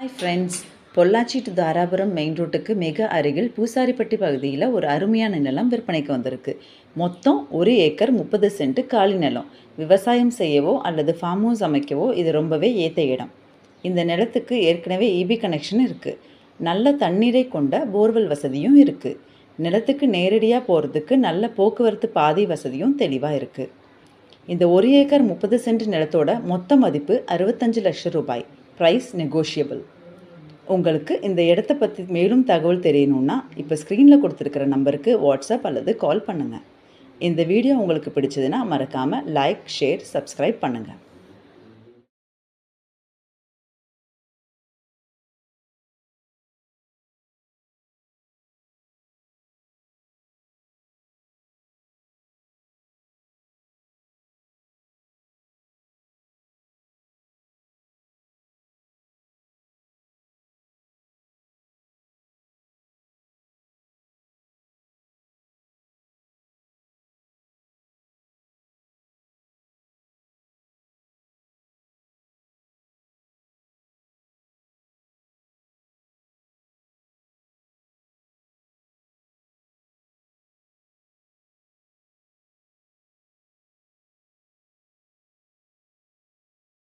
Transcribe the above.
Hi friends, Pollachi to Dharapuram main ரோட்டுக்கு மிக அருகில் பூசாரிப்பட்டி பகுதியில் ஒரு அருமையான நிலம் விற்பனைக்கு வந்திருக்கு. மொத்தம் 1 ஏக்கர் 30 சென்ட் காலி நிலம். விவசாயம் செய்யவோ அல்லது ஃபார்ம் ஹவுஸ் அமைக்கவோ இது ரொம்பவே ஏற்ற இடம். இந்த நிலத்துக்கு ஏற்கனவே இபி கனெக்ஷன் இருக்குது. நல்ல தண்ணீரை கொண்ட போர்வெல் வசதியும் இருக்குது. நிலத்துக்கு நேரடியாக போகிறதுக்கு நல்ல போக்குவரத்து பாதை வசதியும் தெளிவாக இருக்குது. இந்த 1 ஏக்கர் 30 சென்ட் நிலத்தோட மொத்த மதிப்பு 65 லட்சம் ரூபாய். Price negotiable. உங்களுக்கு இந்த இடத்த பற்றி மேலும் தகவல் தெரியணுன்னா இப்போ ஸ்க்ரீனில் கொடுத்துருக்கிற நம்பருக்கு வாட்ஸ்அப் அல்லது கால் பண்ணுங்கள். இந்த வீடியோ உங்களுக்கு பிடிச்சதுன்னா மறக்காமல் லைக், ஷேர், சப்ஸ்கிரைப் பண்ணுங்கள்.